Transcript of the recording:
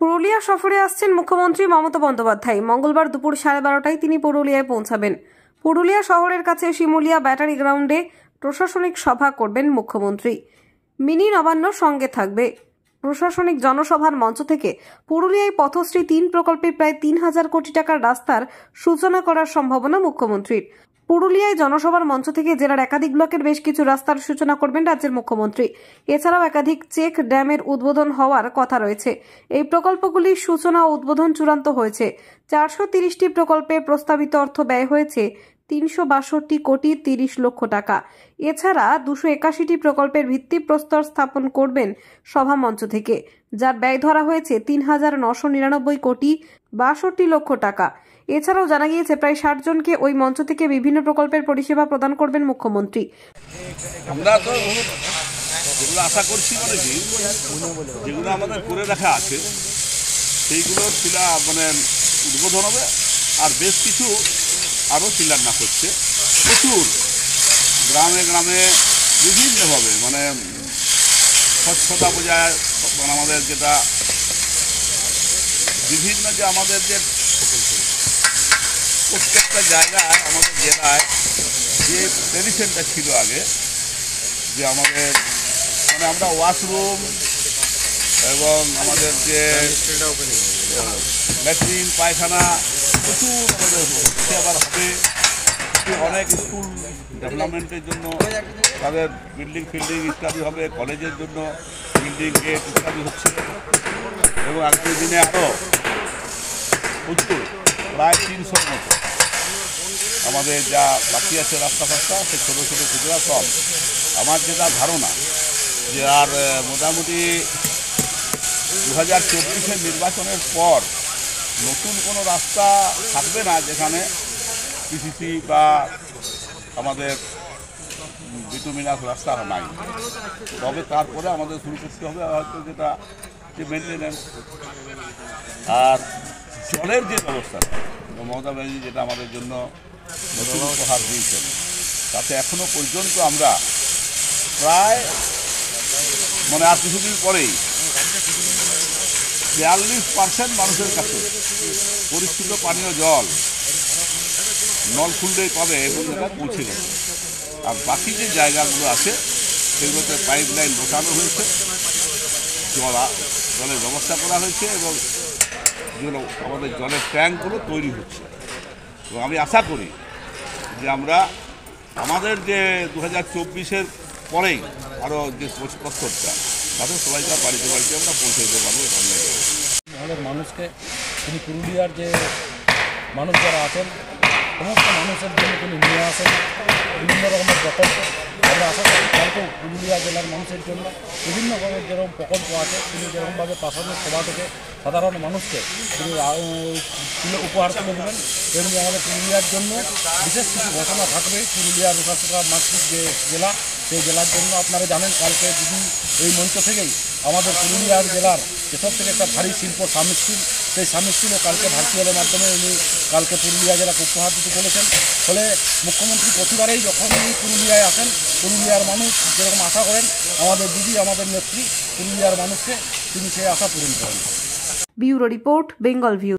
পুরুলিয়া সফরে আসছেন মুখ্যমন্ত্রী মমতা বন্দ্যোপাধ্যায়। মঙ্গলবার দুপুর 12:30টায় তিনি পুরুলিয়ায় পৌঁছাবেন। পুরুলিয়া শহরের কাছে শিমুলিয়া ব্যাটারি গ্রাউন্ডে প্রশাসনিক সভা করবেন মুখ্যমন্ত্রী। মিনি নবান্ন সঙ্গে থাকবে। প্রশাসনিক জনসভার মঞ্চ থেকে পুরুলিয়ায় পথশ্রী 3 প্রকল্পে প্রায় 3000 কোটি টাকার রাস্তার সূচনা করার সম্ভাবনা মুখ্যমন্ত্রীর। পুরুলিয়ায় জনসভার মঞ্চ থেকে জেলার একাধিক ব্লকের বেশ কিছু রাস্তার সূচনা করবেন রাজ্যের মুখ্যমন্ত্রী। এছাড়াও একাধিক চেক ড্যামের উদ্বোধন হওয়ার কথা রয়েছে। এই প্রকল্পগুলির সূচনা ও উদ্বোধন চূড়ান্ত হয়েছে। 430টি প্রকল্পে প্রস্তাবিত অর্থ ব্যয় হয়েছে 362 কোটি 30 লক্ষ টাকা। এছাড়া 281টি প্রকল্পের ভিত্তিপ্রস্তর স্থাপন করবেন সভামঞ্চ থেকে, যার ব্যয় ধরা হয়েছে 3999 কোটি 62 লক্ষ টাকা। এছাড়াও জানা গিয়েছে প্রায় 60 জনকে ওই মঞ্চ থেকে বিভিন্ন প্রকল্পের পরিষেবা প্রদান করবেন মুখ্যমন্ত্রী। আমরা তো যেগুলো আশা করছি যেগুলো আমাদের করে রাখা আছে সেইগুলো উদ্বোধন হবে, আর বেশ কিছু আরও শিলান্যাস হচ্ছে। প্রচুর গ্রামে গ্রামে বিভিন্নভাবে স্বচ্ছতা বোঝায়, আমাদের যেটা বিভিন্ন যে আমাদের যে প্রত্যেকটা জায়গায় আমাদের জেলায় যে ট্রেডিশনটা ছিল আগে, যে আমাদের আমরা ওয়াশরুম এবং আমাদের যে ল্যাট্রিন পায়খানা প্রচুর আমাদের হচ্ছে, আবার হবে অনেক স্কুল ডেভেলপমেন্টের জন্য তাদের বিল্ডিং ফিল্ডিং ইত্যাদি হবে, কলেজের জন্য বিল্ডিং গেট ইত্যাদি হচ্ছে, এবং আগামী দিনে আরও প্রচুর প্রায় 300 মতো আমাদের যা বাকি আছে রাস্তা ফাস্তা, সে ছোটো ছোটো খুচরা সব। আমার যেটা ধারণা যে আর মোটামুটি 2024-এর নির্বাচনের পর নতুন কোনো রাস্তা থাকবে না যেখানে পিসিসি বা আমাদের বিটুমিনাস রাস্তা নাই। তবে তারপরে আমাদের শুরু করতে হবে হয়তো যেটা যে মেনটেন্যান্স আর জলের যে ব্যবস্থাটা মমতা ব্যানার্জি যেটা আমাদের জন্য নতুন উপহার দিয়েছেন, তাতে এখনও পর্যন্ত আমরা প্রায় আর কিছুদিন পরেই 42% মানুষের কাছে পরিষ্কৃত পানীয় জল নল খুললেই পাবে এবং জায়গায় পৌঁছে গেছে। আর বাকি যে জায়গাগুলো আছে সেগুলোতে পাইপ লাইন বসানো হয়েছে, জলের ব্যবস্থা করা হয়েছে, এবং যেগুলো আমাদের জলের ট্যাঙ্কগুলো তৈরি হচ্ছে। এবং আমি আশা করি যে আমরা আমাদের যে 2024-এর পরেই আরও যে প্রস্তাবটা তাদের সবাইকে বাড়িতে বাড়িতে আমরা পৌঁছে দিতে পারবো। আমাদের মানুষকে তিনি পুরুলিয়ার যে মানুষ যারা আছেন সমস্ত মানুষের জন্য তিনি নিয়ে আসেন বিভিন্ন রকমের প্রকল্প। আমরা আশা করি কালকেও পুরুলিয়া জেলার মানুষের জন্য বিভিন্ন রকমের যেরকম প্রকল্প আছে তিনি যেরকমভাবে প্রাথমিক সভা থেকে সাধারণ মানুষকে তিনি উপহার তুলে দেবেন, তেমনি আমাদের পুরুলিয়ার জন্য বিশেষ কিছু ঘোষণা থাকবে। পুরুলিয়ার বিধানসভা মাতৃক যে জেলা, সেই জেলার জন্য আপনারা জানেন কালকে দিদি এই মঞ্চ থেকেই আমাদের পুরুলিয়ার জেলার যেসব থেকে একটা ভারী শিল্প সামিল স্টিল, সেই সামিল স্টিলও কালকে ভার্চুয়ালের মাধ্যমে উনি কালকে পুরুলিয়া জেলাকে উপহার দিতে বলেছেন। ফলে মুখ্যমন্ত্রী প্রতিবারেই যখন উনি পুরুলিয়ায় আসেন, পুরুলিয়ার মানুষ যেরকম আশা করেন আমাদের দিদি আমাদের নেত্রী পুরুলিয়ার মানুষকে তিনি সেই আশা পূরণ করেন। Bureau report, Bengal view.